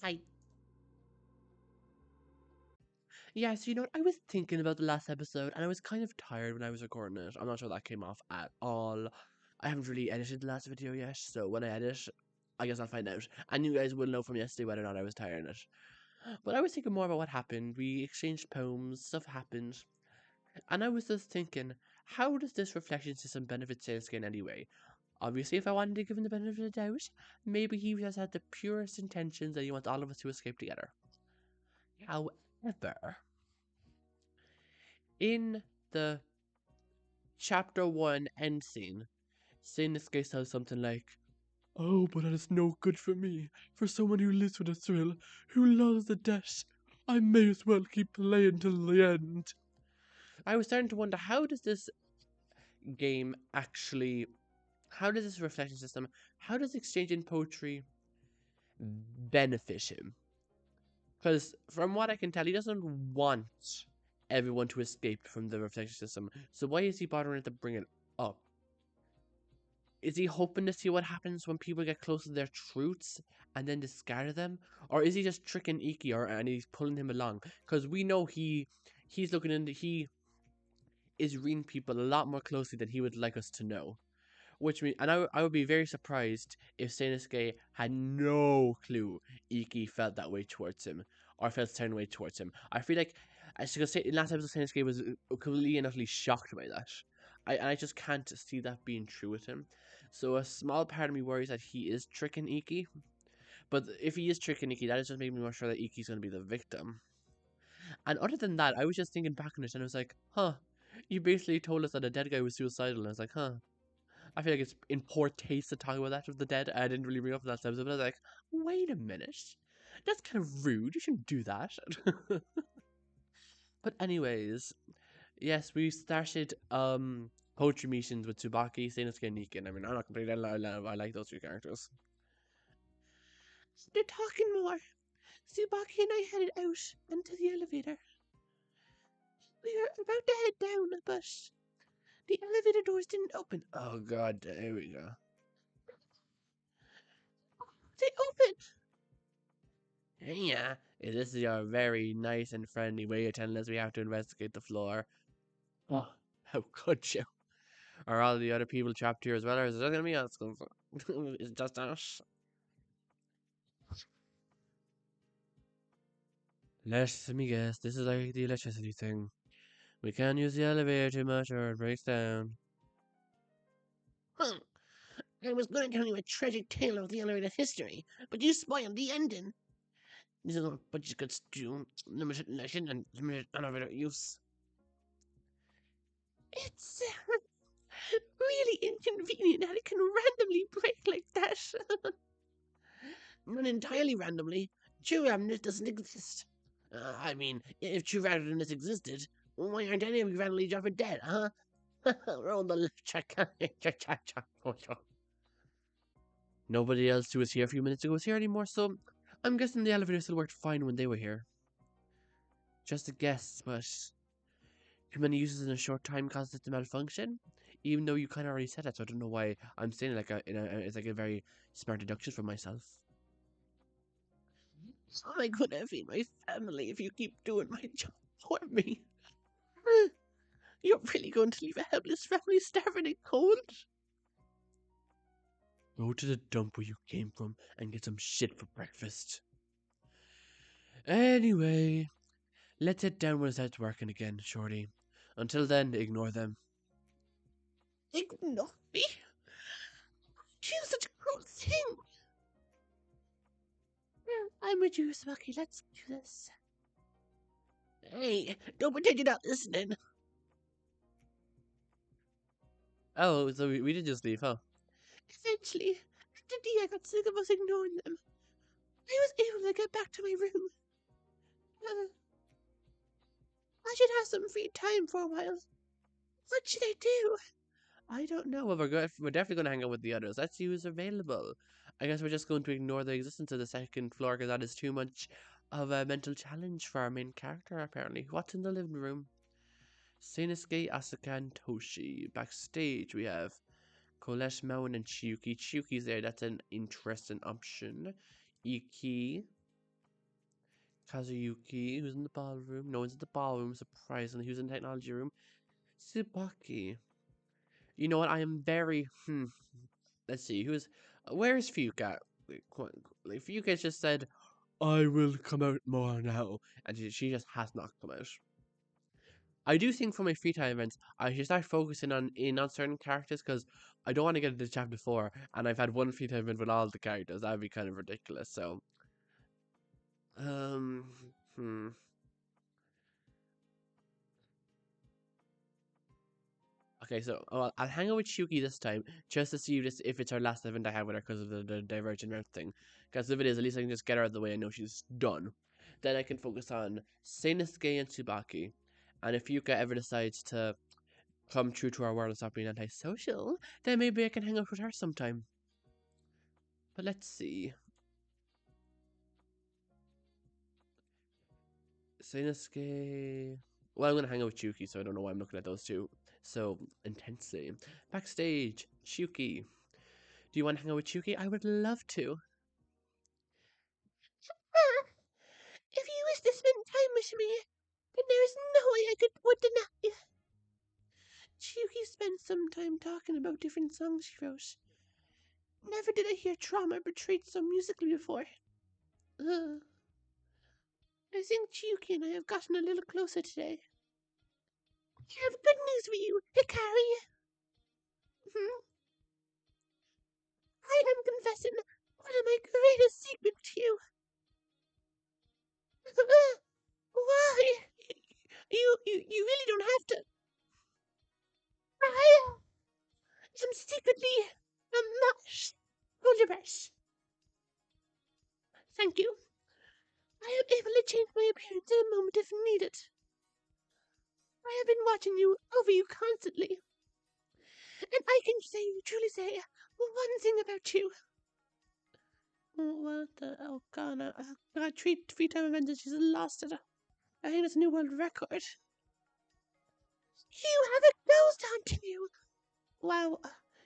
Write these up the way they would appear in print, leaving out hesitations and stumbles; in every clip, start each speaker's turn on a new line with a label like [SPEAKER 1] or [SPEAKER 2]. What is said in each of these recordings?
[SPEAKER 1] Hi. Yeah, so you know what? I was thinking about the last episode and I was kind of tired when I was recording it. I'm not sure that came off at all. I haven't really edited the last video yet, so when I edit, I guess I'll find out. And you guys will know from yesterday whether or not I was tired in it. But I was thinking more about what happened. We exchanged poems, stuff happened. And I was just thinking, how does this reflection system benefit Sasuke in any way? Obviously, if I wanted to give him the benefit of the doubt, maybe he just had the purest intentions that he wants all of us to escape together. However, in the chapter 1 end scene, Sasuke says something like, "Oh, but that is no good for me. For someone who lives for the thrill, who loves the dash, I may as well keep playing till the end." I was starting to wonder, how does this game actually, how does this reflection system, how does exchanging poetry benefit him? Because from what I can tell, he doesn't want everyone to escape from the reflection system. So why is he bothering to bring it up? Is he hoping to see what happens when people get close to their truths and then discard them? Or is he just tricking Iki and he's pulling him along? Because we know he's looking into, he is reading people a lot more closely than he would like us to know. Which means, and I would be very surprised if Sasuke had no clue Iki felt that way towards him, or felt a certain way towards him. I feel like, as you can say, in last episode, Sasuke was completely and utterly shocked by that. I just can't see that being true with him. So a small part of me worries that he is tricking Iki. But if he is tricking Iki, that is just making me more sure that Iki's going to be the victim. And other than that, I was just thinking back on it, and I was like, huh, you basically told us that a dead guy was suicidal, and I was like, huh. I feel like it's in poor taste to talk about that with the dead. I didn't really bring up that episode, but I was like, wait a minute. That's kind of rude. You shouldn't do that. But anyways, yes, we started poetry meetings with Tsubaki, Sasuke, and Nikin. I mean, I'm not complaining. I like those two characters. They're talking more. Tsubaki and I headed out into the elevator. We were about to head down, but the elevator doors didn't open. Oh god, there we go. They opened! Yeah, this is your very nice and friendly way of telling us we have to investigate the floor. Oh, how could you? Are all the other people trapped here as well, or is it just gonna be us? It's just us. Let me guess, this is like the electricity thing. We can't use the elevator too much or it breaks down. Huh. I was going to tell you a tragic tale of the elevator's history, but you spoiled the ending. This is a bunch of good stew, limited lesson, and limited elevator use. It's really inconvenient that it can randomly break like that. Not entirely randomly. True randomness doesn't exist. I mean, if true randomness existed, why aren't any of you randomly dropping dead, huh? Roll the left check. Nobody else who was here a few minutes ago is here anymore, so I'm guessing the elevator still worked fine when they were here. Just a guess, but too many uses in a short time causes it to malfunction. Even though you kind of already said that, so I don't know why I'm saying it like it's like a very smart deduction for myself. How am I gonna feed my family if you keep doing my job for me? You're really going to leave a helpless family starving and cold? Go to the dump where you came from and get some shit for breakfast. Anyway, let's head down when it starts working again, Shorty. Until then, ignore them. Ignore me? Do such a cruel thing. I'm with you, Smoky. Let's do this. Hey, don't pretend you're not listening. Oh, so we did just leave, huh? Eventually, after I got sick of us ignoring them, I was able to get back to my room. I should have some free time for a while. What should I do? I don't know. Well, we're definitely going to hang out with the others. Let's see who's available. I guess we're just going to ignore the existence of the second floor because that is too much of a mental challenge for our main character, apparently. What's in the living room? Sasuke, Asuka, and Toshi. Backstage, we have Kolette, Maon, and CHIYUKI. CHIYUKI's there. That's an interesting option. Iki. Kazuyuki, who's in the ballroom. No one's in the ballroom, surprisingly. Who's in the technology room? Tsubaki. You know what? I am very... Let's see, where's Fuka? Like, Fuka just said, I will come out more now. And she just has not come out. I do think for my free time events, I should start focusing on certain characters because I don't want to get into chapter 4 and I've had one free time event with all the characters. That would be kind of ridiculous. So, um, hmm. Okay, so I'll hang out with Shuki this time just to see if it's our last event I have with her because of the divergent route thing. Because if it is, at least I can just get her out of the way. I know she's done. Then I can focus on Seinosuke and Tsubaki. And if Yuka ever decides to come true to our world and stop being antisocial, then maybe I can hang out with her sometime. But let's see. Seinosuke. Well, I'm gonna hang out with Shuki, so I don't know why I'm looking at those two so intensely. Backstage, Shuki. Do you want to hang out with Shuki? I would love to. If you wish to spend time with me, then there is no way I would deny you. Shuki spent some time talking about different songs she wrote. Never did I hear trauma portrayed so musically before. I think Shuki and I have gotten a little closer today. I have good news for you, Hikari. I am confessing one of my greatest secrets to you. Why? You really don't have to. I am secretly a mush. Hold your breath. Thank you. I am able to change my appearance in a moment if needed. I have been watching you over you constantly. And I can truly say one thing about you. What the? Oh god, free time event and she's lost it. I think it's a new world record. You have a ghost haunting you. Wow.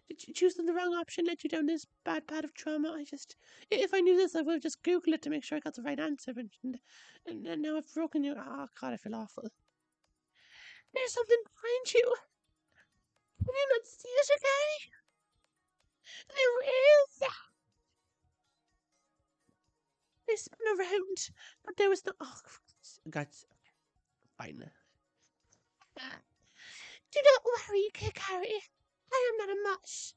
[SPEAKER 1] Did you choose the wrong option, led you down this bad path of trauma? If I knew this, I would have just Googled it to make sure I got the right answer. And now I've broken you. Oh god, I feel awful. There's something behind you. Can you not see it, Hikari? There is. I spun around, but there was no. Oh, God, fine. Do not worry, Hikari. I am not a mush.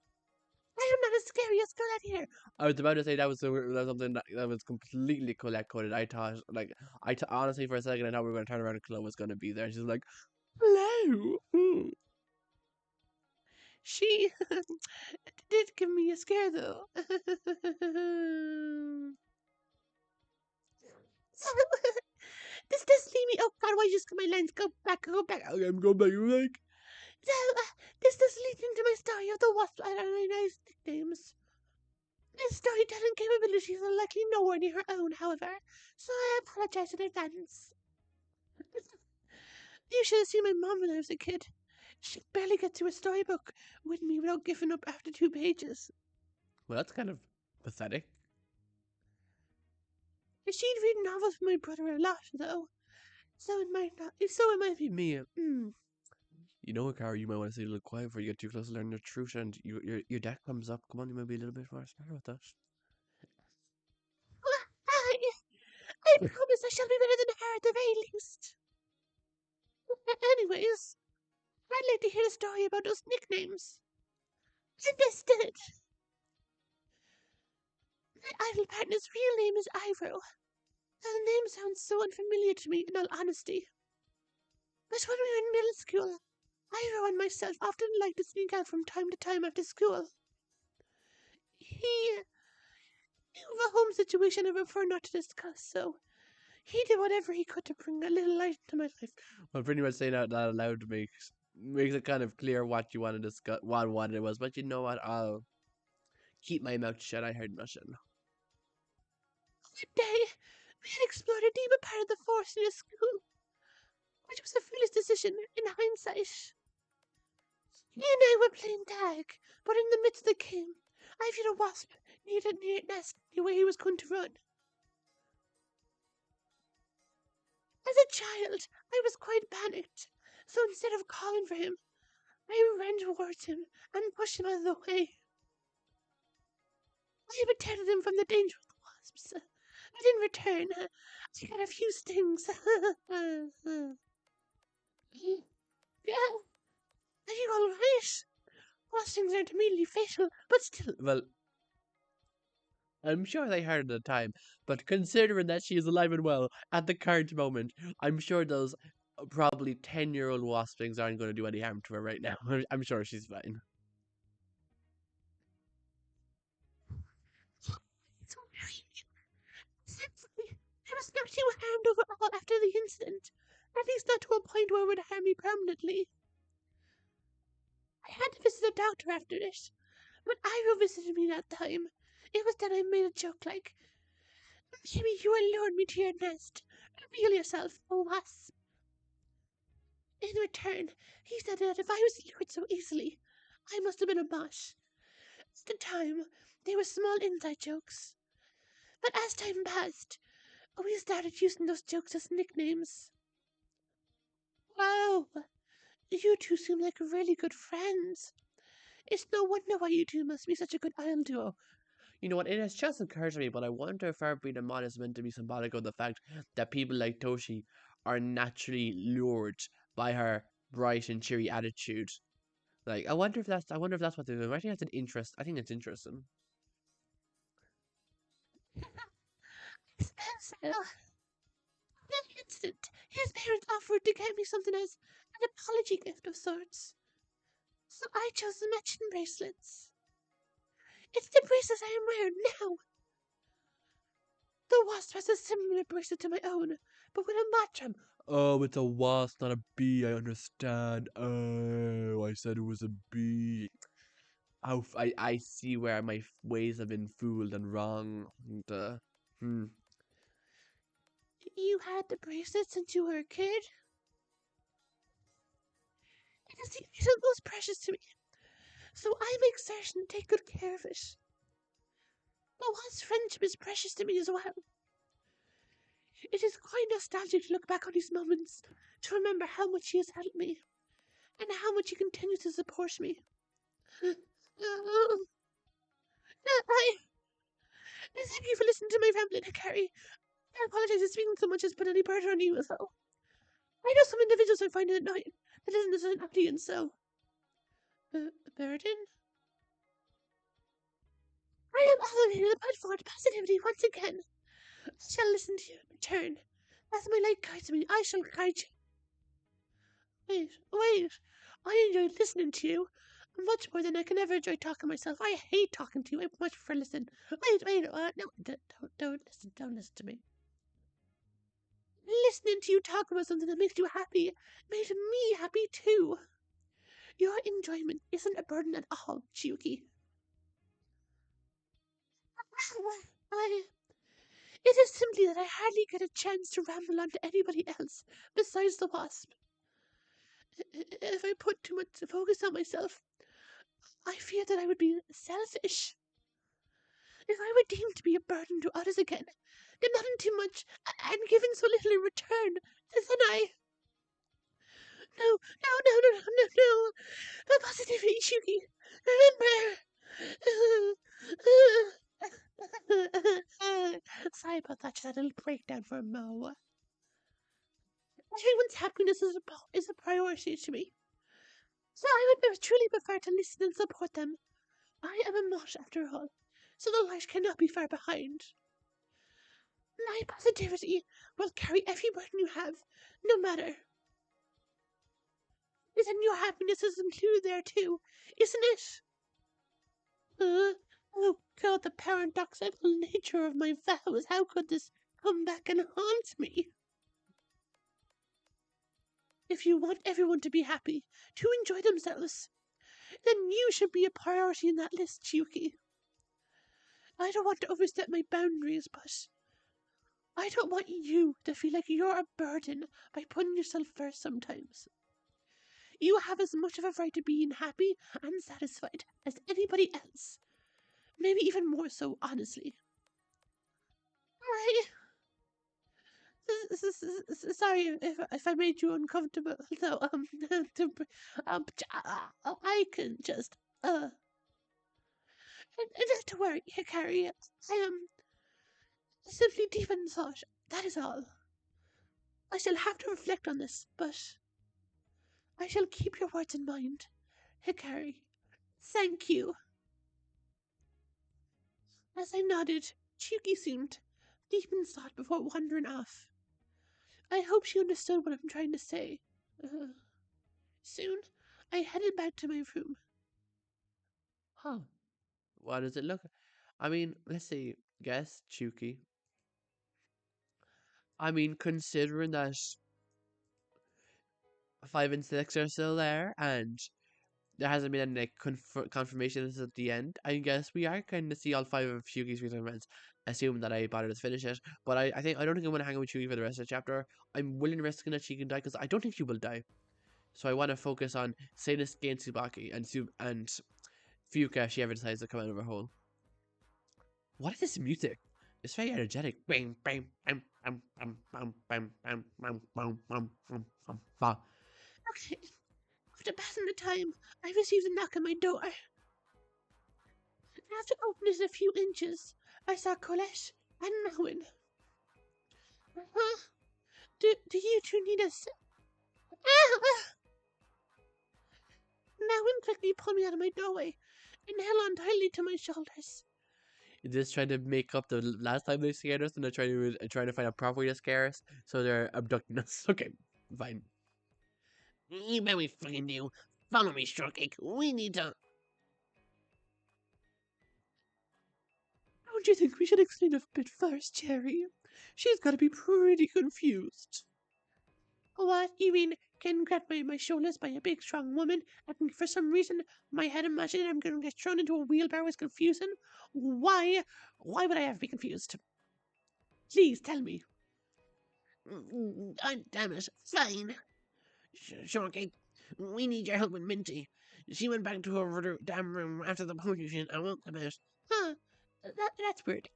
[SPEAKER 1] I am not as scary as Colette here. I was about to say that was something that was completely Colette coded. I thought, honestly, for a second, I thought we were going to turn around and Chloe was going to be there. She's like, hello. She did give me a scare, though. This does leave me. Oh God, why just my lens? Go back. Okay, I'm going back. Like, so this does lead into my story of the wasp and nice nicknames. My storytelling capabilities are likely nowhere near her own, however, so I apologize in advance. You should have seen my mom when I was a kid. She barely gets through a storybook with me without giving up after 2 pages. Well, that's kind of pathetic. She'd read novels with my brother a lot, though. So it might be me. You know, Hikari, you might want to stay a little quiet before you get too close to learning the truth and your deck comes up. Come on, you might be a little bit more smart about that. I promise I shall be better than her at the very least. Anyways, I'd like to hear a story about those nicknames. Invested. My idol partner's real name is Iroh. The name sounds so unfamiliar to me, in all honesty. But when we were in middle school, Iroh and myself often liked to sneak out from time to time after school. He knew of a home situation I prefer not to discuss, so he did whatever he could to bring a little light into my life. Well, pretty much saying that aloud makes it kind of clear what you want to discuss, what it was. But you know what? I'll keep my mouth shut. I heard nothing. One day, we had explored a deeper part of the forest near school, which was a foolish decision in hindsight. He and I were playing tag, but in the midst of the game, I viewed a wasp near the nest near where he was going to run. As a child, I was quite panicked, so instead of calling for him, I ran towards him and pushed him out of the way. I protected him from the danger of the wasps, but in return, I got a few stings. Yeah, are you all right? Wasp stings aren't immediately fatal, but still. Well, I'm sure they hurt at the time, but considering that she is alive and well at the current moment, I'm sure those probably 10-year-old wasp stings aren't going to do any harm to her right now. I'm sure she's fine. Thankfully, I was not too harmed overall after the incident. At least not to a point where it would harm me permanently. I had to visit a doctor after this, but Iro visited me that time. It was then I made a joke like, maybe you allured me to your nest. Reveal yourself, oh wasp. In return, he said that if I was lured so easily, I must have been a boss. At the time, they were small inside jokes. But as time passed, we started using those jokes as nicknames. Wow, you two seem like really good friends. It's no wonder why you two must be such a good idol duo. You know what, it has just occurred to me, but I wonder if our being a mod is meant to be symbolic of the fact that people like Toshi are naturally lured by her bright and cheery attitude. Like, I wonder if that's what they're doing. I think that's an interest. I think it's interesting. So, that instant, his parents offered to get me something as an apology gift of sorts. So I chose the matching bracelets. It's the bracelets I am wearing now. The wasp has a similar bracelet to my own, but with a match. Oh, it's a wasp, not a bee. I understand. Oh, I said it was a bee. Oh, I see where my ways have been fooled and wrong. And, You had the bracelet since you were a kid? It is the item most precious to me, so I make certain to take good care of it. The wasp's friendship is precious to me as well. It is quite nostalgic to look back on these moments, to remember how much he has helped me, and how much he continues to support me. Thank you for listening to my rambling, Hikari. I apologize if speaking so much has put any burden on you as well. I know some individuals are finding it annoying that isn't as an audience, so... burden? I am elevating the platform to positivity once again. I shall listen to you in return. As my light guides me, I shall guide you. Wait. I enjoy listening to you much more than I can ever enjoy talking myself. I hate talking to you. I much prefer listening. Wait. No, don't listen to me. Listening to you talk about something that makes you happy made me happy too. Your enjoyment isn't a burden at all, CHIYUKI. It is simply that I hardly get a chance to ramble on to anybody else besides the wasp. If I put too much focus on myself, I fear that I would be selfish. If I were deemed to be a burden to others again, demanding too much and giving so little in return, then I... No. The positivity, CHIYUKI. Remember. Sorry about that, just had a little breakdown for a mo. Everyone's happiness is a priority to me. So I would truly prefer to listen and support them. I am a mod after all, so the light cannot be far behind. My positivity will carry every burden you have, no matter. Isn't your happiness is included there too, isn't it? Oh God, the paradoxical nature of my vows. How could this come back and haunt me? If you want everyone to be happy, to enjoy themselves, then you should be a priority in that list, CHIYUKI. I don't want to overstep my boundaries, but I don't want you to feel like you're a burden by putting yourself first sometimes. You have as much of a right to being happy and satisfied as anybody else. Maybe even more so, honestly. Sorry if I made you uncomfortable. So to, I can just not to worry, Hikari. I am simply deep in thought. That is all. I shall have to reflect on this, but I shall keep your words in mind, Hikari. Thank you. As I nodded, Chiyuki seemed deep in thought before wandering off. I hope she understood what I'm trying to say. Uh, Soon, I headed back to my room. Huh. What does it look? I mean, let's see. Guess Chiyuki. I mean, considering that 5 and 6 are still there, and there hasn't been any like, confirmations at the end, I guess we are going to see all 5 of Chiyuki's recent events, assuming that I bothered to finish it. But I don't think I'm going to hang out with Chiyuki for the rest of the chapter. I'm willing to risk that she can die, because I don't think she will die. So I want to focus on Sadist and Tsubaki, and Fuka if she ever decides to come out of her hole. What is this music? It's very energetic. Bang, bang, bam, bam, bam, bam, bam, bam, bam, bam, bam, bam, bam, bam. Okay. After passing the time, I received a knock on my door. After opening it a few inches, I saw Kolette and Maon. Huh? Do you two need us? Maon quickly pulled me out of my doorway and held on tightly to my shoulders. Just trying to make up the last time they scared us, and they're trying to find a proper way to scare us, so they're abducting us. Okay, fine. You bet we fucking do. Follow me, Shortcake. We need to. Don't you think we should explain a bit first, Cherry? She's got to be pretty confused. What? You mean getting grabbed by my shoulders by a big, strong woman, and for some reason my head imagining I'm going to get thrown into a wheelbarrow is confusing? Why? Why would I ever be confused? Please tell me. Damn it. Fine. Shortcake, we need your help with Minty. She went back to her damn room after the pollution and won't come out. Huh. That's weird.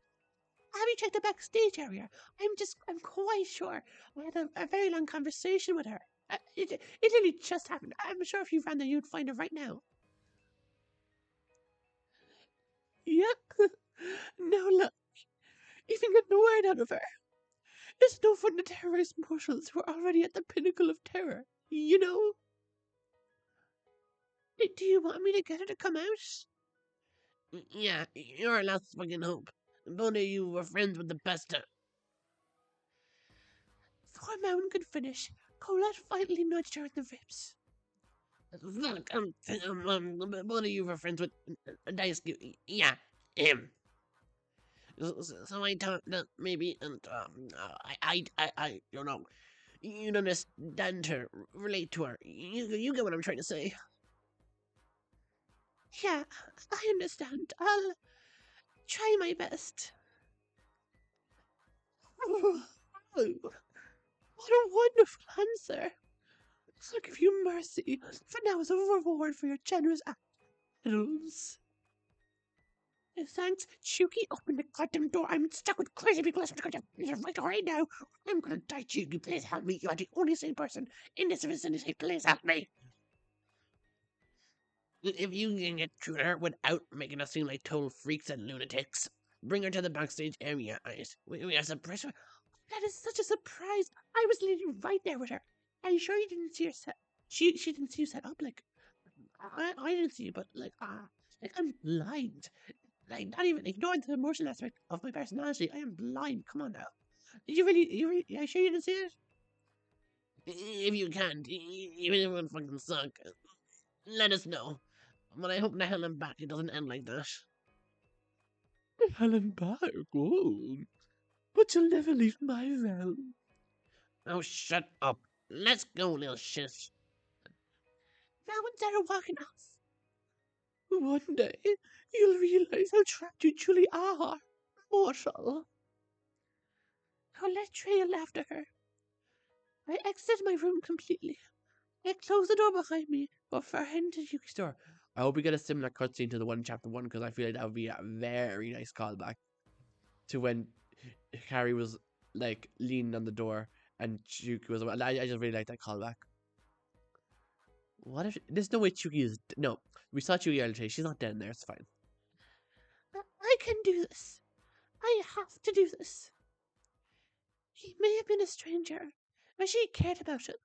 [SPEAKER 1] Have you checked the backstage area? I'm quite sure. I had a very long conversation with her. It literally just happened. I'm sure if you ran there, you'd find her right now. Yeah. No luck. Even get no word out of her. It's no fun to terrorize mortals who are already at the pinnacle of terror. You know? Do you want me to get her to come out? Yeah, you're our last fucking hope. Both of you were friends with the pester. Before Maon could finish, Kolette finally nudged her in the ribs. Look, both of you were friends with Daisuke. Yeah, him. So I thought that maybe, and I don't know. You'd understand her, relate to her. You get what I'm trying to say. Yeah, I understand. I'll try my best. What a wonderful answer. I'll give you mercy, for now as a reward for your generous acts. Thanks, Chiyuki. Open the goddamn door. I'm stuck with crazy people. Right now. I'm gonna die, Chiyuki. Please help me. You are the only sane person in this vicinity. Please help me. If you can get through to her without making us seem like total freaks and lunatics, bring her to the backstage area. We are surprised. That is such a surprise. I was literally right there with her. Are you sure you didn't see her set? She didn't see you set up. Like I didn't see you, but like I'm blind. Like not even ignoring the emotional aspect of my personality. I am blind. Come on now. Did you really? Are you sure you didn't see it? If you can't, even if it would fucking suck, let us know. But I hope the hell I'm back. It doesn't end like that. Helen back? Oh. But you'll never leave my realm. Oh, shut up. Let's go, little shit. Now instead of walking off. One day, you'll realize how trapped you truly are, mortal. Kolette trailed after her. I exited my room completely. I closed the door behind me before heading to Yuki's door. I hope we get a similar cutscene to the one in chapter 1, because I feel like that would be a very nice callback to when Hikari was like leaning on the door And Chiyuki was. I just really like that callback. What if there's no way Chiyuki is no? We saw Chiyuki earlier today. She's not dead in there. It's fine. I can do this. I have to do this. He may have been a stranger, but she cared about him.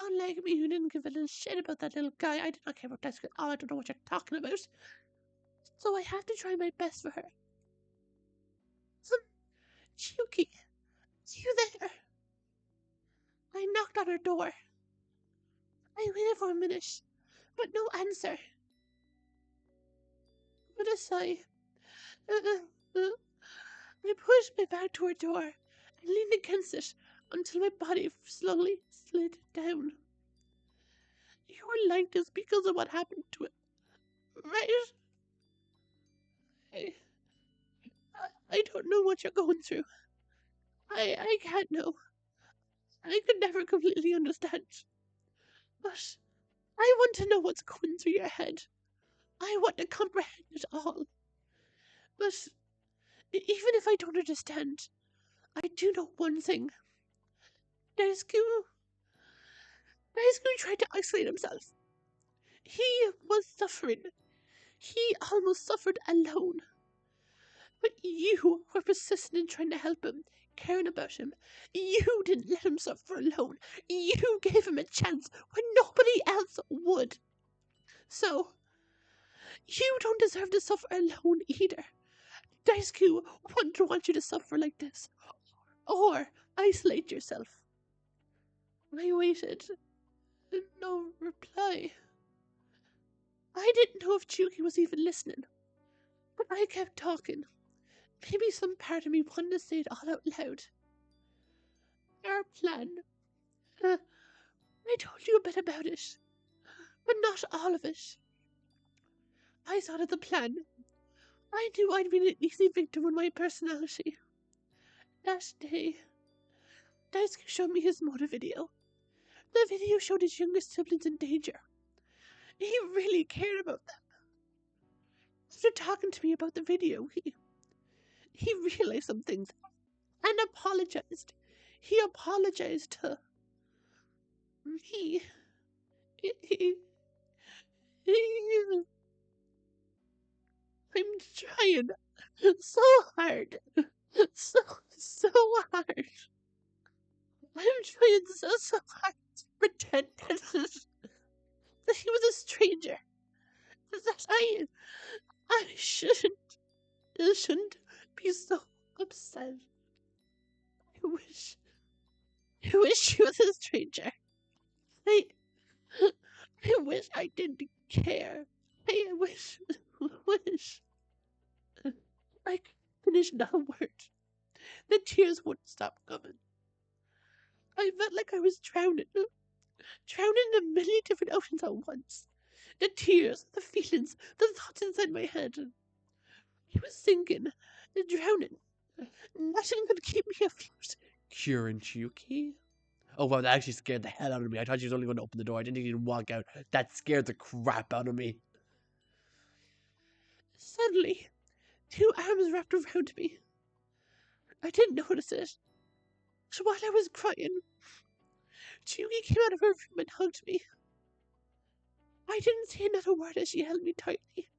[SPEAKER 1] Unlike me, who didn't give a little shit about that little guy, I did not care about that. Oh, I don't know what you're talking about. So I have to try my best for her. Chiyuki, you there? I knocked on her door. I waited for a minute, but no answer. With a sigh, I pushed my back to her door and leaned against it until my body slowly slid down. You were like this because of what happened to it, right? I don't know what you're going through. I can't know. I could never completely understand. But I want to know what's going through your head. I want to comprehend it all. But even if I don't understand, I do know one thing. Daisuke tried to isolate himself. He was suffering. He almost suffered alone. But you were persistent in trying to help him, caring about him. You didn't let him suffer alone. You gave him a chance when nobody else would. So, you don't deserve to suffer alone either. Daisuke wouldn't want you to suffer like this. Or isolate yourself. I waited. No reply. I didn't know if Chiyuki was even listening. But I kept talking. Maybe some part of me wanted to say it all out loud. Our plan. I told you a bit about it, but not all of it. I thought of the plan. I knew I'd been an easy victim with my personality. That day, Daisuke showed me his motor video. The video showed his youngest siblings in danger. He really cared about them. After talking to me about the video, he realized some things and apologized. He apologized to me. I'm trying so hard. So hard. I'm trying so hard to pretend that he was a stranger. That I shouldn't be so upset. I wish he was a stranger. I wish I didn't care. I wish. I could finish not a word. The tears wouldn't stop coming. I felt like I was drowning in a million different oceans at once. The tears, the feelings, the thoughts inside my head. I was sinking, drowning. Nothing could keep me afloat. Curing Chiyuki? Oh wow, that actually scared the hell out of me. I thought she was only going to open the door. I didn't think she'd walk out. That scared the crap out of me. Suddenly, two arms wrapped around me. I didn't notice it. So while I was crying, Chiyuki came out of her room and hugged me. I didn't say another word as she held me tightly.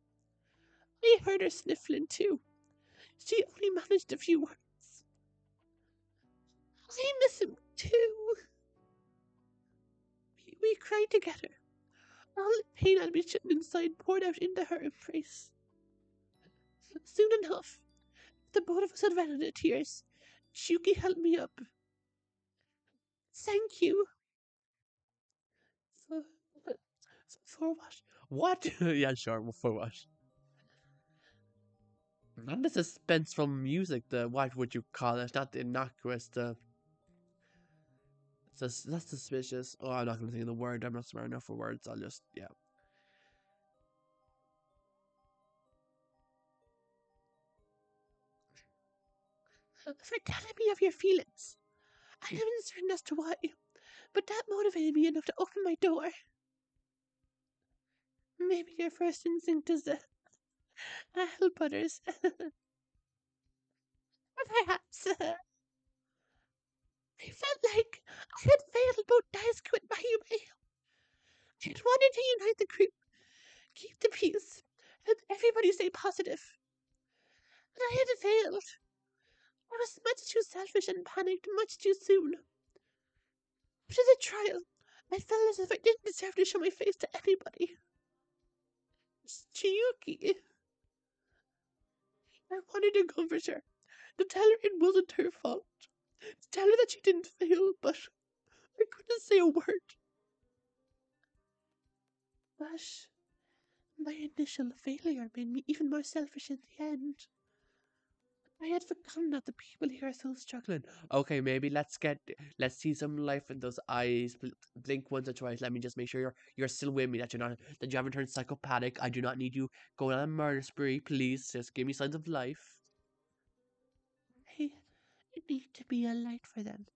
[SPEAKER 1] I heard her sniffling too. She only managed a few words. I miss him too. We cried together. All the pain I'd been shutting inside poured out into her embrace. Soon enough, the both of us had run into tears. Chiyuki held me up. Thank you. For what? What? Yeah, sure. For what? Not the suspenseful music. The what would you call it? Not the innocuous. That's suspicious. Oh, I'm not gonna think of the word. I'm not smart enough for words. I'll just yeah. For telling me of your feelings. I am uncertain as to why, but that motivated me enough to open my door. Maybe your first instinct is to help others. Perhaps. I felt like I had failed both Daisuke and Mayume. I had wanted to unite the group, keep the peace, help everybody stay positive. But I had failed. I was much too selfish and panicked much too soon. After the trial, I felt as if I didn't deserve to show my face to anybody. Chiyuki. I wanted to comfort her, to tell her it wasn't her fault, to tell her that she didn't fail, but I couldn't say a word. But my initial failure made me even more selfish in the end. I had forgotten that the people here are so struggling. Okay, maybe let's see some life in those eyes. Blink once or twice. Let me just make sure you're still with me. That you haven't turned psychopathic. I do not need you going on a murder spree. Please, just give me signs of life. I need to be a light for them.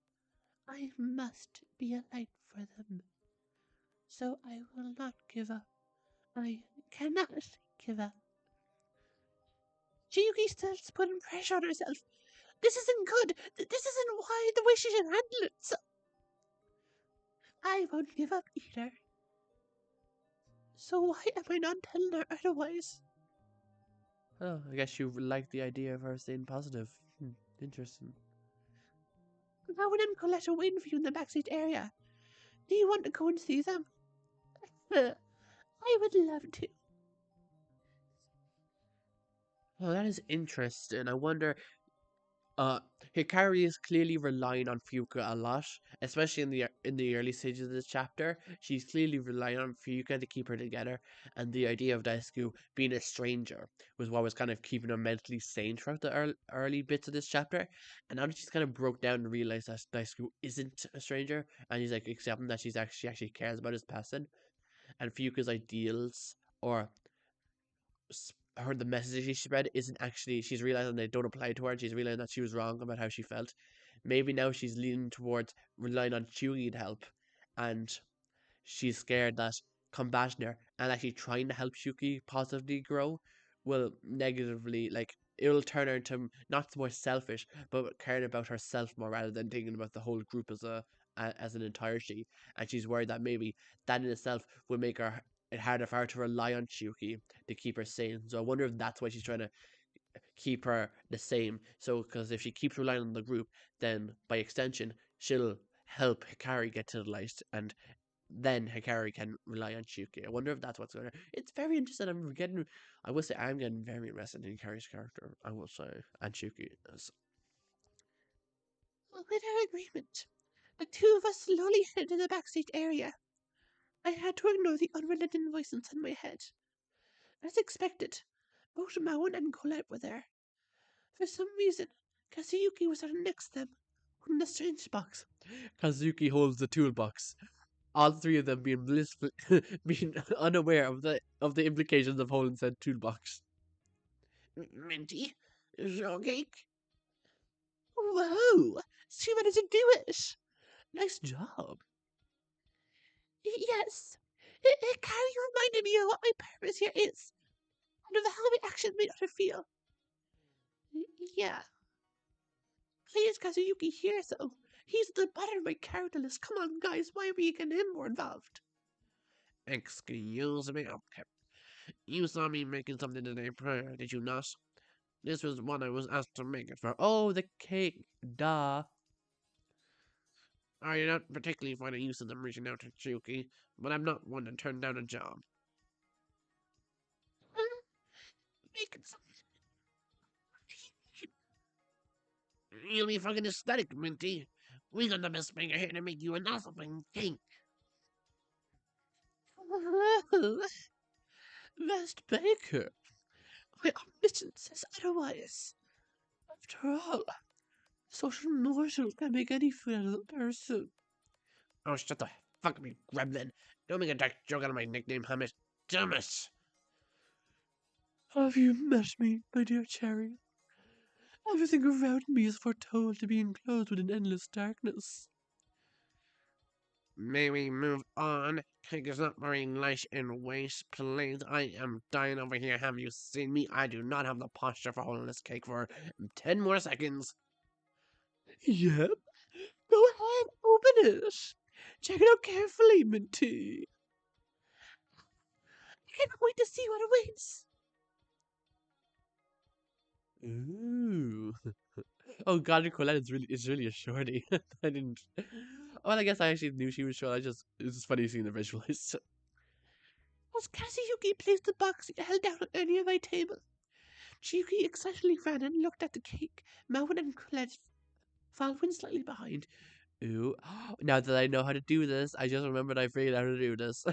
[SPEAKER 1] I must be a light for them. So I will not give up. I cannot give up. Chiyuki starts putting pressure on herself. This isn't good. This isn't the way she should handle it. So I won't give up either. So why am I not telling her otherwise? Oh, I guess you like the idea of her staying positive. Interesting. Maon and Kolette are waiting for you in the backstage area. Do you want to go and see them? I would love to. Oh, that is interesting. I wonder. Hikari is clearly relying on Fuuka a lot, especially in the early stages of this chapter. She's clearly relying on Fuuka to keep her together, and the idea of Daisuke being a stranger was what was kind of keeping her mentally sane throughout the early bits of this chapter. And now that she's kind of broke down and realized that Daisuke isn't a stranger, and he's like accepting that she actually cares about his passing, and Fuuka's ideals or her the messages she spread isn't actually, she's realizing they don't apply to her, and she's realizing that she was wrong about how she felt. Maybe now she's leaning towards relying on Chugi to help, and she's scared that combating her and actually trying to help Shuki positively grow will negatively, like, it will turn her into not more selfish, but caring about herself more rather than thinking about the whole group as an entirety. And she's worried that maybe that in itself will make her it harder for her to rely on Shuki to keep her sane. So I wonder if that's why she's trying to keep her the same. So, because if she keeps relying on the group, then by extension, she'll help Hikari get to the light, and then Hikari can rely on Shuki. I wonder if that's what's going on. It's very interesting. I will say, I'm getting very invested in Hikari's character, I will say, and Shuki. With our agreement, the two of us slowly headed to the backstage area. I had to ignore the unrelenting voice inside my head. As expected, both Maon and Kolette were there. For some reason, Kazuyuki was sitting next to them, holding the strange box. Kazuki holds the toolbox. All three of them being blissful, being unaware of the implications of holding said toolbox. Minty, Shortcake. Whoa! She managed to do it. Nice job. Yes, it kind of reminded me of what my purpose here is, and of how my actions made her feel. Yeah. Please, Kazuyuki here, so he's at the bottom of my character list. Come on, guys, why are we getting him more involved? Excuse me, okay. You saw me making something today prior, did you not? This was what I was asked to make it for. Oh, the cake. Duh. I not particularly finding use of them reaching out to Chiyuki, but I'm not one to turn down a job. Making something. You'll be fucking aesthetic, Minty. We got the best baker here to make you an awesome cake. Best baker? My omniscience says otherwise. After all, social mortals can make any food out of a person. Oh, shut the fuck up, you gremlin. Don't make a dark joke out of my nickname, Hummus. Dumbest. Have you met me, my dear Cherry? Everything around me is foretold to be enclosed within endless darkness. May we move on? Cake is not burying life in waste, please. I am dying over here. Have you seen me? I do not have the posture for holding this cake for 10 more seconds. Yep. Go Go ahead, open it. Check it out carefully, Minty. I can't wait to see what awaits. Ooh. Oh God, Colette is really a shorty. I didn't. Well, I guess I actually knew she was short. It's just funny seeing the visuals. As Kazuyuki placed the box held down on my table, Chiyuki excitedly ran and looked at the cake. Maon and Colette following slightly behind. Ooh, now that I know how to do this, I just remembered I figured out how to do this.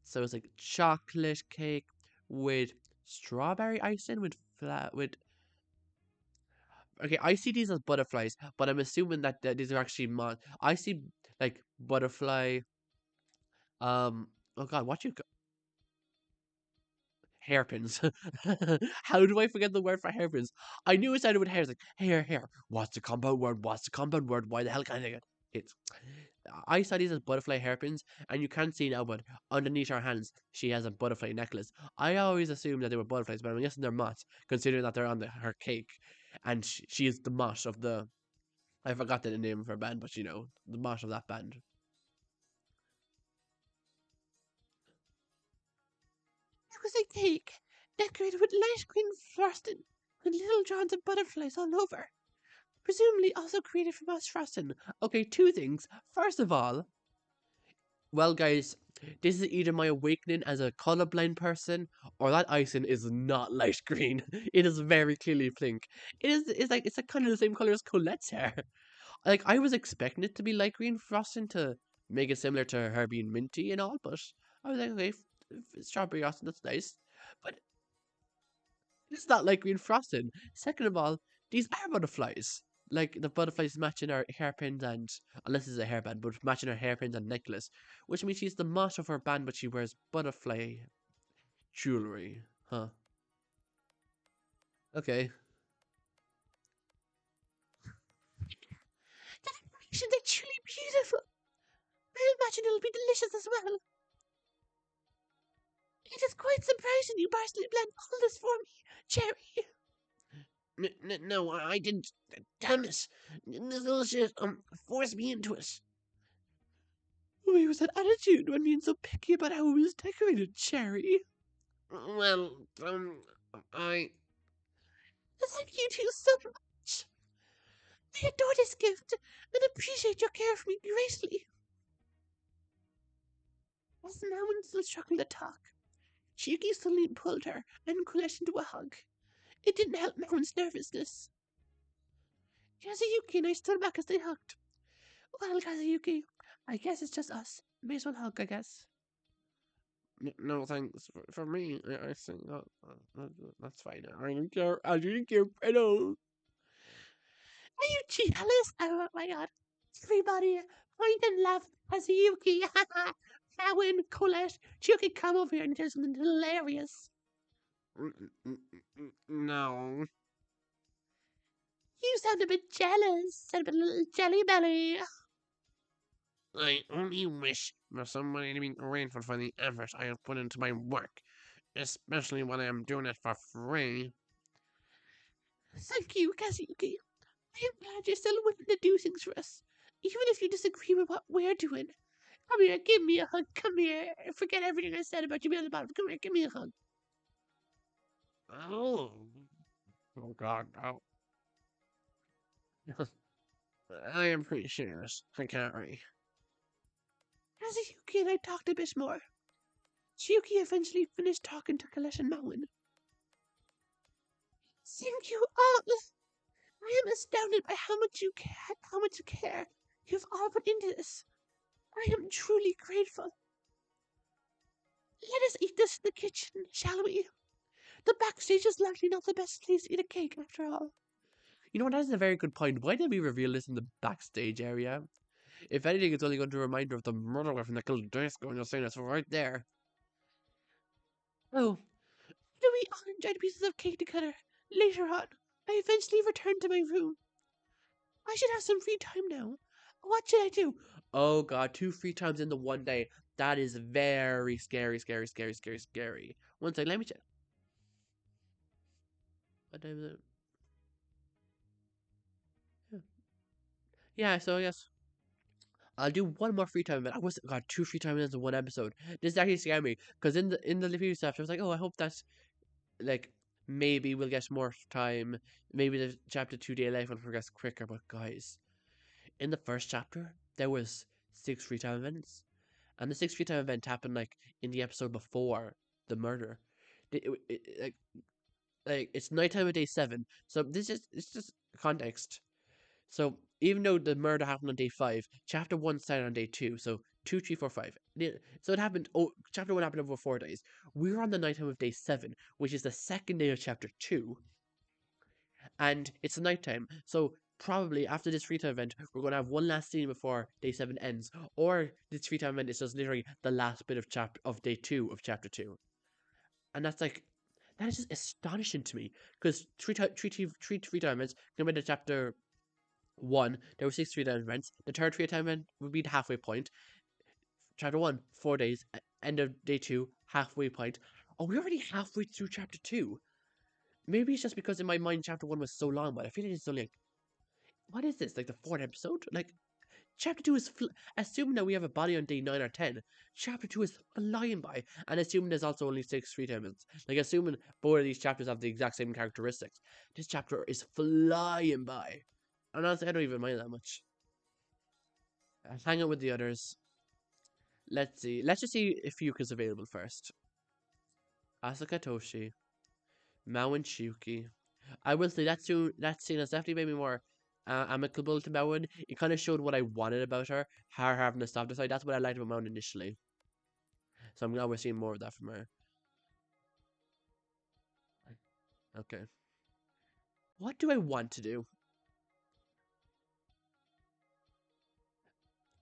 [SPEAKER 1] So it's like chocolate cake with strawberry icing with okay, I see these as butterflies, but I'm assuming that these are actually I see like butterfly. Oh God, hairpins. How do I forget the word for hairpins? I knew it started with hair. It's like hair. What's the compound word? What's the compound word? Why the hell can't I get it? I saw these as butterfly hairpins, and you can't see now, but underneath her hands, she has a butterfly necklace. I always assumed that they were butterflies, but I'm guessing they're moths, considering that they're on her cake, and she is the moth of the. I forgot the name of her band, but you know, the moth of that band. It was a cake decorated with light green frosting, with little drawings of butterflies all over. Presumably also created from moss frosting. Okay, two things. First of all, well, guys, this is either my awakening as a colorblind person, or that icing is not light green. It is very clearly pink. It's like kind of the same color as Colette's hair. Like I was expecting it to be light green frosting to make it similar to her being minty and all, but I was like, okay, strawberry frosting, that's nice. But it's not light green frosting. Second of all, these are butterflies. Like the butterflies matching her hairpins and unless it's a hairband, but matching her hairpins and necklace, which means she's the moth of her band, but she wears butterfly jewelry. Huh? Okay. That animation is truly beautiful. I imagine it'll be delicious as well. It is quite surprising you personally blend all this for me, Cherry. No, I didn't. Damn it! This little shit forced me into it. Why was that attitude when being so picky about how it was decorated, Cherry? Well, I. Thank you two so much. I adore this gift and appreciate your care for me greatly. As Maon still struggled to talk, Chiyuki suddenly pulled her and Colette into a hug. It didn't help Maon's nervousness. Kazuyuki and I stood back as they hugged. Well, Kazuyuki, I guess it's just us. May as well hug, I guess. No, thanks. For me, I think that's fine. I don't care. I didn't care at all. Are you jealous? Oh my god. Everybody, point and laugh as Yuki. Cowan, Colette, you can come over here and do something hilarious. No. You sound a bit jealous. Sound a bit little jelly belly. I only wish for somebody to be grateful for the effort I have put into my work, especially when I am doing it for free. Thank you, Kazuki. I am glad you're still willing to do things for us, even if you disagree with what we're doing. Come here, give me a hug. Come here. Forget everything I said about you being on the bottom. Come here, give me a hug. Oh. Oh, God. Oh. I appreciate it, Hikari. Kazuki and I talked a bit more. Chiyuki eventually finished talking to Colette and Maon. Thank you all. I am astounded by how much you care you've all put into this. I am truly grateful. Let us eat this in the kitchen, shall we? The backstage is likely not the best place to eat a cake, after all. You know what, that is a very good point. Why did we reveal this in the backstage area? If anything, it's only going to remind her of the murderer from the little disco, and you're saying it's right there. Oh, do we all enjoy pieces of cake together? Later on, I eventually returned to my room. I should have some free time now. What should I do? Oh god, 2 free times in the one day. That is very scary. One second, let me check. What time is it? Yeah. Yeah, so I guess I'll do one more free time event. I was got 2 free time events in one episode. This actually scared me because in the review stuff, I was like, oh, I hope that's like maybe we'll get more time. Maybe the chapter 2 day life will progress quicker. But guys, in the first chapter, there was 6 free time events, and the 6 free time event happened like in the episode before the murder. Like it's nighttime of day 7, so this is it's just context. So even though the murder happened on day 5, chapter 1 started on day 2. So 2, 3, 4, 5. So it happened. Oh, chapter 1 happened over 4 days. We were on the nighttime of day 7, which is the second day of chapter 2, and it's nighttime. So probably after this free time event, we're going to have one last scene before day 7 ends, or this free time event is just literally the last bit of chapter of day 2 of chapter 2, and that's like that is just astonishing to me because three free time events compared to chapter 1, there were 6 free time events. The third free time event would be the halfway point. Chapter 1, 4 days. End of day 2, halfway point. Oh, we're already halfway through chapter 2. Maybe it's just because in my mind chapter 1 was so long, but I feel like it's only like, what is this? Like the 4th episode? Like, chapter 2 is, assuming that we have a body on day 9 or 10, chapter 2 is flying by. And assuming there's also only 6 free time events. Like, assuming both of these chapters have the exact same characteristics, this chapter is flying by. And honestly, I don't even mind that much. I'll hang out with the others. Let's see. Let's just see if Yuka's available first. Asuka Toshi. Maon CHIYUKI. I will say that scene has definitely made me more amicable to Maon. It kind of showed what I wanted about her. Her having to stop decide. That's what I liked about Maon initially. So I'm glad we're seeing more of that from her. Okay. What do I want to do?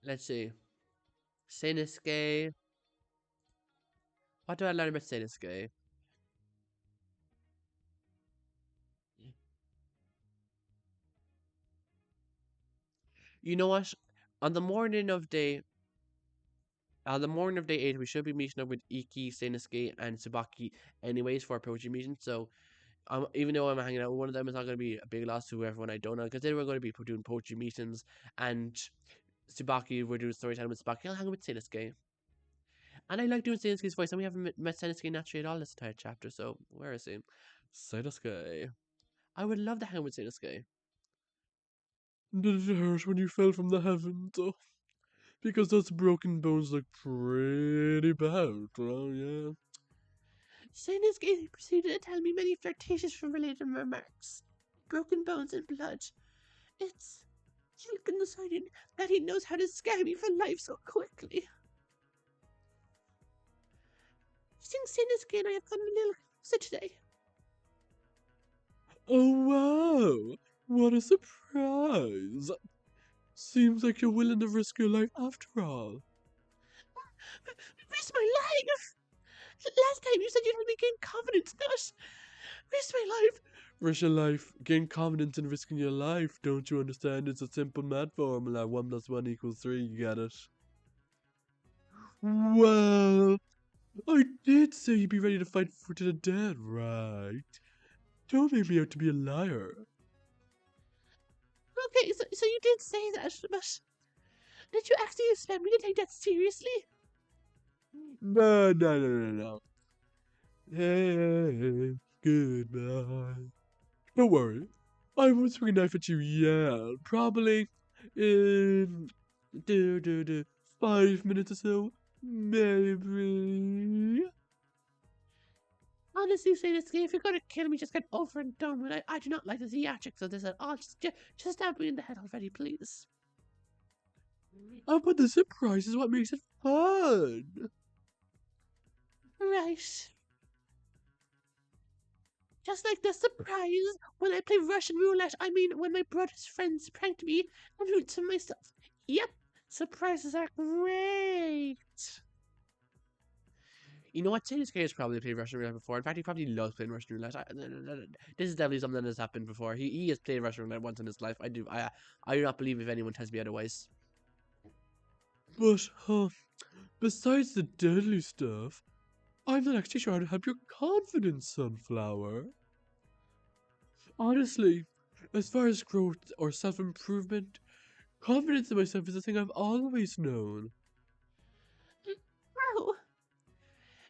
[SPEAKER 1] Let's see. Seinosuke. What do I learn about Seinosuke? You know what? On the morning of day On the morning of day 8, we should be meeting up with Iki, Seinosuke, and Tsubaki anyways for a Pochi meeting. So, even though I'm hanging out with one of them, it's not going to be a big loss to everyone I don't know, because they were going to be doing Pochi meetings, and Tsubaki, we're doing story time with Tsubaki. I'll hang out with Seinosuke. And I like doing Seinosuke's voice, and we haven't met Seinosuke naturally at all this entire chapter, so where is he? Seinosuke. I would love to hang out with Seinosuke. Did it hurt when you fell from the heavens? Oh, because those broken bones look pretty bad. Oh, yeah. Seinosuke proceeded to tell me many flirtatious related remarks. Broken bones and blood. It's Shulkin decided that he knows how to scare me for life so quickly. I think Seinosuke and I have gotten a little closer today. Oh wow! What a surprise! Seems like you're willing to risk your life after all. Risk my life? Last time you said you'd help me gain confidence, not risk my life. Risk your life, gain confidence in risking your life. Don't you understand? It's a simple math formula. 1 + 1 = 3. You get it? Well, I did say you'd be ready to fight to the death, right? Don't make me out to be a liar. Okay, so you did say that, but did you actually expect me to take that seriously? No. Hey, goodbye. Don't worry. I won't swing a knife at you yet. Probably in 5 minutes or so. Maybe. Honestly, say this game, if you're gonna kill me, just get over and done with it. I do not like the theatrics of this at all. Just stab me in the head already, please. Oh, but the surprise is what makes it fun. Right. Just like the surprise when I play Russian roulette. I mean, when my brother's friends pranked me and ruined to myself. Yep, surprises are great. You know what? Seinosuke has probably played Russian roulette before. In fact, he probably loves playing Russian roulette. This is definitely something that has happened before. He has played Russian roulette once in his life. I do not believe if anyone tells me otherwise. But besides the deadly stuff, I'm not actually sure how to help your confidence, Sunflower. Honestly, as far as growth or self-improvement, Confidence in myself is a thing I've always known.
[SPEAKER 2] Oh,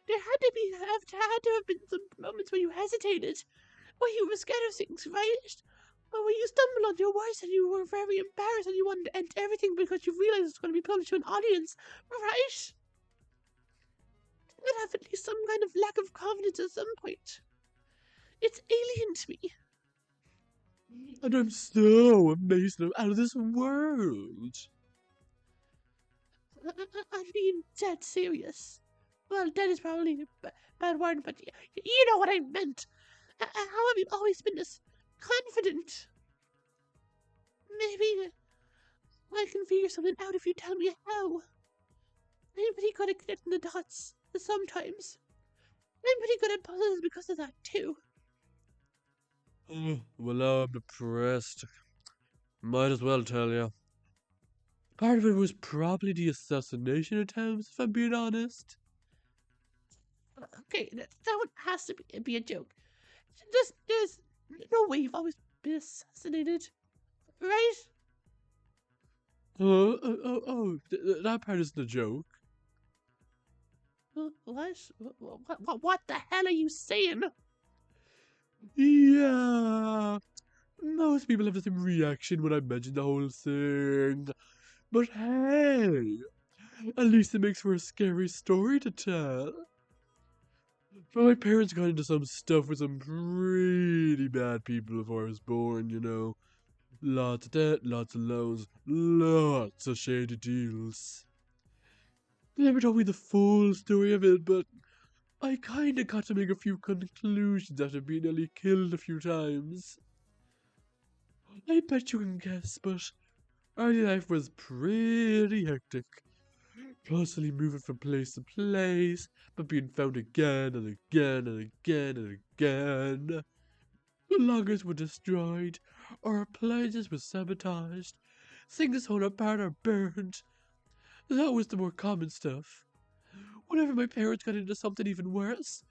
[SPEAKER 2] there had to have been some moments where you hesitated, where you were scared of things, right? Or where you stumbled on your words and you were very embarrassed and you wanted to end everything because you realized it's going to be published to an audience, right? You have at least some kind of lack of confidence at some point. It's alien to me.
[SPEAKER 1] And I'm so amazed and I'm out of this world.
[SPEAKER 2] I mean, dead serious. Well, dead is probably a bad word, but you know what I meant. How have you always been this confident? Maybe I can figure something out if you tell me how. I'm pretty good at connecting the dots, sometimes. I'm pretty good at puzzles because of that, too.
[SPEAKER 1] Well, now I'm depressed. Might as well tell you. Part of it was probably the assassination attempts, if I'm being honest.
[SPEAKER 2] Okay, that one has to be a joke. There's no way you've always been assassinated, right?
[SPEAKER 1] That part isn't a joke.
[SPEAKER 2] What the hell are you saying?
[SPEAKER 1] Yeah, most people have the same reaction when I mention the whole thing. But hey, at least it makes for a scary story to tell. But my parents got into some stuff with some pretty bad people before I was born, you know. Lots of debt, lots of loans, lots of shady deals. They never told me the full story of it, but I kinda got to make a few conclusions after being nearly killed a few times. I bet you can guess, but early life was pretty hectic. Constantly moving from place to place, but being found again and again and again and again. The loggers were destroyed, our appliances were sabotaged, things torn apart or burned. That was the more common stuff. Whenever my parents got into something even worse,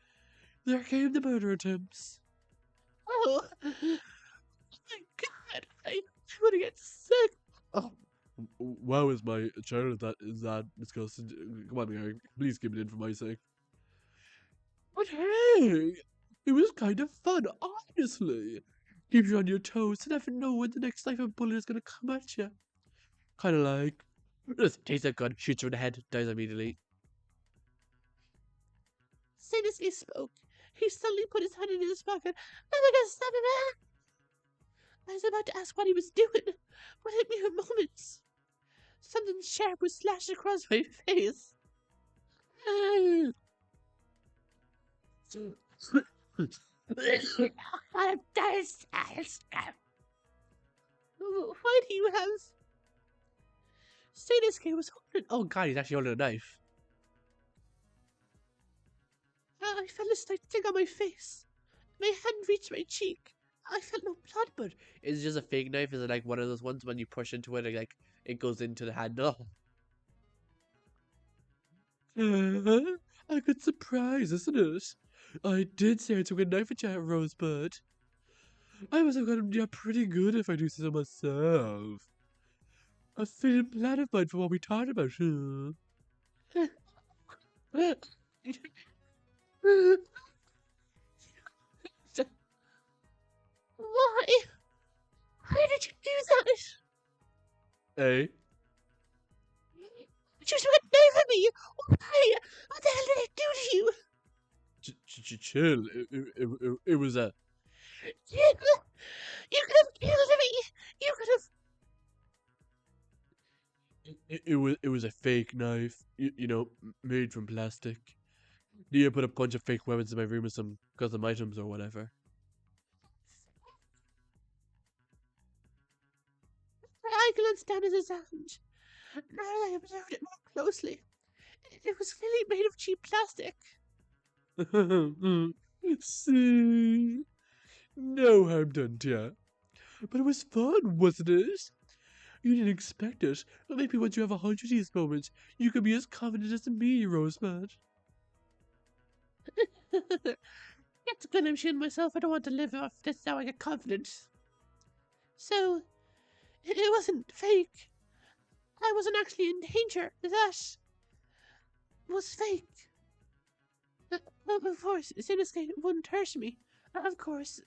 [SPEAKER 1] there came the murder attempts.
[SPEAKER 2] Oh, my God, I'm gonna get sick.
[SPEAKER 1] Oh, wow, is my child that disgusting? Come on, Harry, please keep it in for my sake. But hey, it was kind of fun, honestly. Keeps you on your toes and never know when the next knife of bullet is gonna come at you. Kind of like, just takes a gun, shoots you in the head, dies immediately.
[SPEAKER 2] Sadisky spoke. He suddenly put his hand in his pocket. Oh my God, stop it! I was about to ask what he was doing, but it mere moments. Something sharp was slashed across my face. I'm thirsty. Why do you have... Sadisky was holding...
[SPEAKER 1] Oh god, he's actually holding a knife.
[SPEAKER 2] I felt a slight thing on my face. My hand reached my cheek. I felt no blood,
[SPEAKER 1] But is it just a fake knife? Is it like one of those ones when you push into it, like it goes into the handle? A good surprise, isn't it? I did say I took a knife at you, Rosebud. I must have got him pretty good if I do say so myself. A fitting plan of mine for what we talked about, huh?
[SPEAKER 2] Why? Why did you do that?
[SPEAKER 1] Hey?
[SPEAKER 2] You took a knife at me! Why? What the hell did I do to you?
[SPEAKER 1] Chill. It was a...
[SPEAKER 2] You could have killed me! You could have...
[SPEAKER 1] It was a fake knife, you know, made from plastic. You put a bunch of fake weapons in my room with some custom items or whatever.
[SPEAKER 2] I glanced down at his hand. Now I observed it more closely. It was clearly made of cheap plastic.
[SPEAKER 1] See? No harm done to ya. But it was fun, wasn't it? You didn't expect it, but maybe once you have 100 of these moments, you can be as confident as me, Rosebud.
[SPEAKER 2] It's good I'm shooting myself. I don't want to live off this now. I get confident. So, it wasn't fake. I wasn't actually in danger. That was fake. Of course, Cinescape wouldn't hurt me. Of course,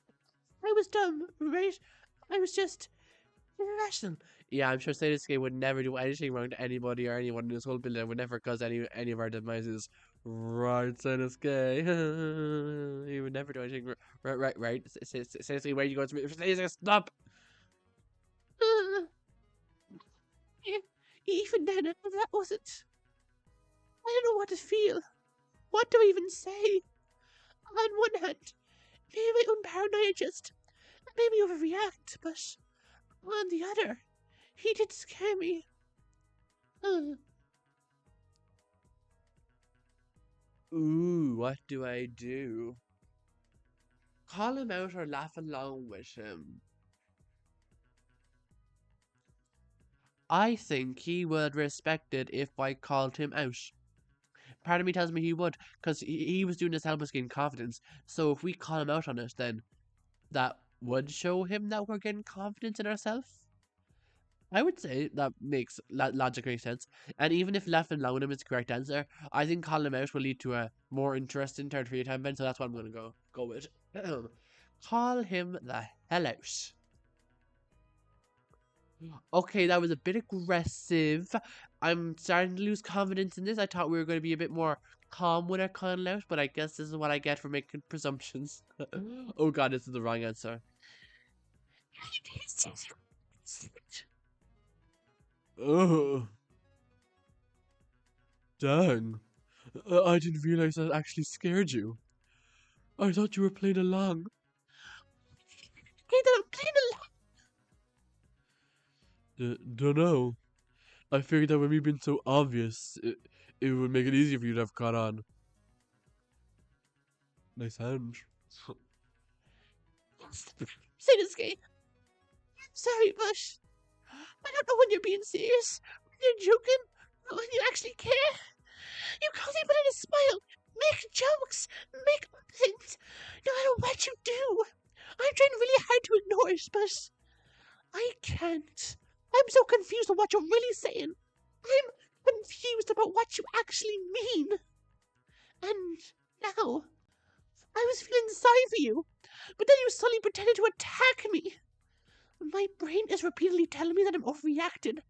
[SPEAKER 2] I was dumb, right? I was just irrational.
[SPEAKER 1] Yeah, I'm sure Sadisky would never do anything wrong to anybody or anyone in this whole building. Would never cause any of our demises. Right, Sadisky. He would never do anything. Right. Sadisky, where you going? Sadisky, stop.
[SPEAKER 2] Uh, Even then, that wasn't. I don't know what to feel. What do I even say? On one hand, maybe my own paranoia just made me overreact, but on the other, he did scare me.
[SPEAKER 1] Ooh, what do I do? Call him out or laugh along with him? I think he would respect it if I called him out. Part of me tells me he would, because he was doing this to help us gain confidence. So if we call him out on it, then that would show him that we're getting confidence in ourselves. I would say that makes logically sense. And even if laughing along with him is the correct answer, I think calling him out will lead to a more interesting third free time event. So that's what I'm going to go with. Call him the hell out. Okay, that was a bit aggressive. I'm starting to lose confidence in this. I thought we were going to be a bit more calm with our calling out, but I guess this is what I get for making presumptions. Oh god, this is the wrong answer. Oh, dang. I didn't realize that actually scared you. I thought you were playing along.
[SPEAKER 2] Hey, that I'm playing along.
[SPEAKER 1] Dunno. I figured that with me being so obvious, it would make it easier for you to have caught on. Nice hand.
[SPEAKER 2] Cinescape, I'm sorry, but I don't know when you're being serious, when you're joking, or when you actually care. You can't even let a smile, make jokes, make things, no matter what you do. I'm trying really hard to ignore it, but I can't. I'm so confused on what you're really saying. I'm confused about what you actually mean. And now, I was feeling sorry for you, but then you suddenly pretended to attack me. My brain is repeatedly telling me that I'm overreacting.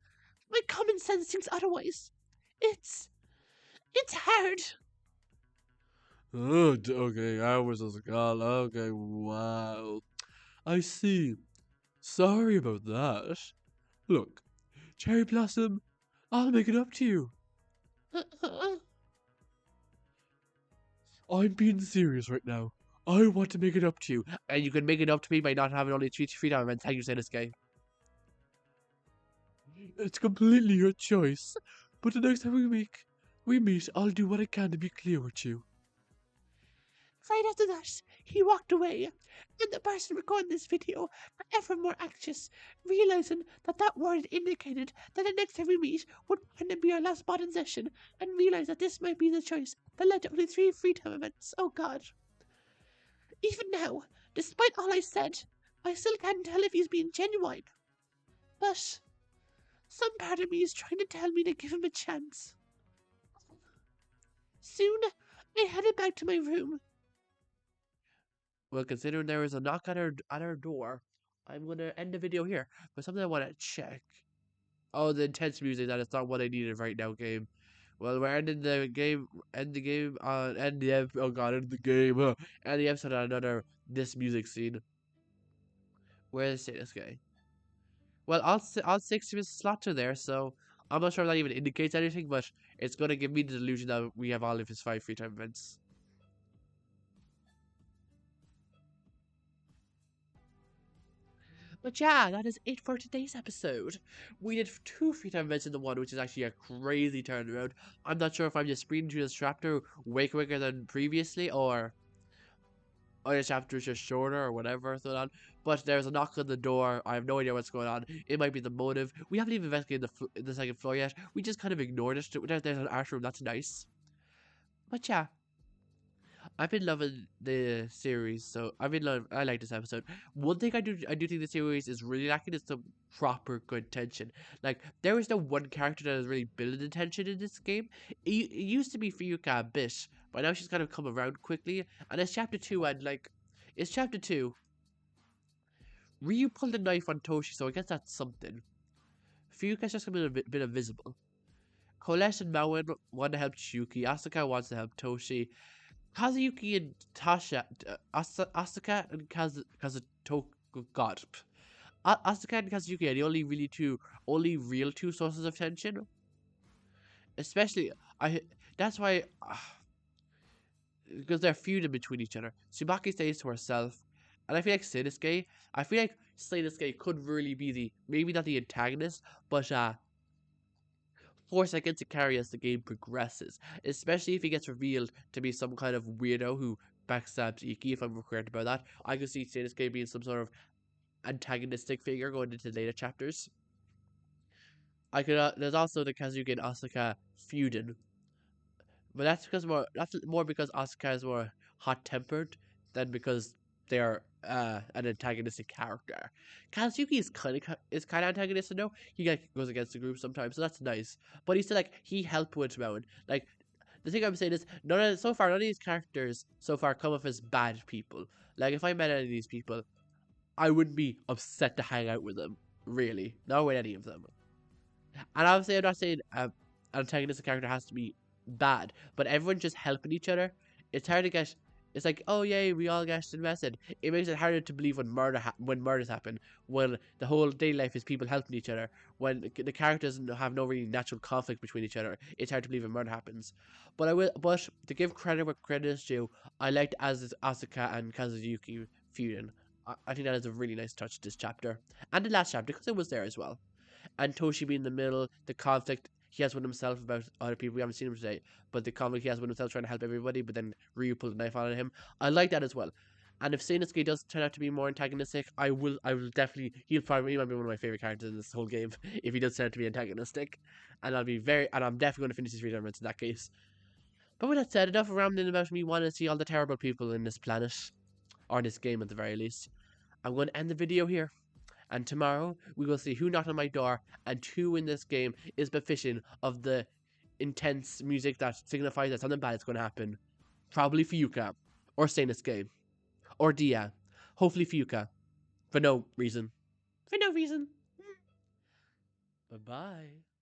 [SPEAKER 2] My common sense thinks otherwise. It's hard.
[SPEAKER 1] Oh, okay, hours as a girl. Okay, wow. I see. Sorry about that. Look, Cherry Blossom, I'll make it up to you. I'm being serious right now. I want to make it up to you. And you can make it up to me by not having only three free time events. Thank you, say this guy. It's completely your choice. But the next time we meet, I'll do what I can to be clear with you.
[SPEAKER 2] Right after that, he walked away, and the person recording this video got ever more anxious, realizing that that word indicated that the next time we meet would probably be our last bottom session, and realized that this might be the choice that led to only 3 free time events. Oh god. Even now, despite all I said, I still can't tell if he's being genuine. But some part of me is trying to tell me to give him a chance. Soon, I headed back to my room. Well, considering there is a knock at our door, I'm gonna end the video here. But something I want to check. Oh, the intense music. That is not what I needed right now, game. Well, we're ending the game. End the game on end the oh god, end the game. End the episode on another this music scene. Where is this guy? Well, all 60 slots are there, so I'm not sure if that even indicates anything, but it's gonna give me the delusion that we have all of his 5 free time events. But yeah, that is it for today's episode. We did 2 free time events in the one, which is actually a crazy turnaround. I'm not sure if I'm just speeding through this chapter way quicker than previously, or this chapter is just shorter, or whatever going on. But there's a knock on the door. I have no idea what's going on. It might be the motive. We haven't even investigated the second floor yet. We just kind of ignored it. There's an art room. That's nice. But yeah.
[SPEAKER 1] I've been loving the series, so I like this episode. One thing I do think the series is really lacking is some proper good tension. Like there is no one character that is really building tension in this game. It used to be Fuyuka a bit, but now she's kind of come around quickly. And it's chapter two, and like it's chapter two. Ryu pulled the knife on Toshi, so I guess that's something. Fuyuka's just been a bit invisible. Colette and Maon want to help CHIYUKI. Asuka wants to help Toshi. Kazuyuki and Asuka and Kazuto, God, Asuka and Kazuyuki are the only real two sources of tension. Especially, that's why, because they're feuding between each other. Tsubaki stays to herself, and I feel like Sasuke could really be maybe not the antagonist, but force against Hikari as the game progresses, especially if he gets revealed to be some kind of weirdo who backstabs Iki. If I'm correct about that, I could see Sasuke being some sort of antagonistic figure going into later chapters. I could. There's also the Kazuki and Asuka feuding, but that's more because Asuka is more hot tempered than because they're an antagonistic character. Kazuki is kind of antagonistic though. He like goes against the group sometimes, so that's nice. But he's still like he helped with Maon. Like the thing I'm saying is none of these characters so far come off as bad people. Like if I met any of these people, I wouldn't be upset to hang out with them. Really, not with any of them. And obviously, I'm not saying an antagonistic character has to be bad, but everyone just helping each other. It's hard to get. It's like, oh yay, we all get invested. It makes it harder to believe when murders happen. When the whole daily life is people helping each other. When the characters have no really natural conflict between each other, it's hard to believe when murder happens. But to give credit where credit is due, I liked as Asuka and Kazuyuki feuding. I think that is a really nice touch this chapter and the last chapter because it was there as well, and Toshi being in the middle, the conflict he has with himself about other people. We haven't seen him today, but the conflict he has with himself trying to help everybody, but then Ryu pulled a knife out of him. I like that as well. And if Sasuke does turn out to be more antagonistic, I will definitely, he might be one of my favorite characters in this whole game if he does turn out to be antagonistic. And I'm definitely going to finish these read in that case. But with that said, enough rambling about me wanting to see all the terrible people in this planet, or in this game at the very least. I'm going to end the video here. And tomorrow we will see who knocked on my door and who in this game is benefiting of the intense music that signifies that something bad is going to happen. Probably Fuyuka, or Sasuke, or Dia. Hopefully Fuyuka, for no reason. For no reason. Bye bye.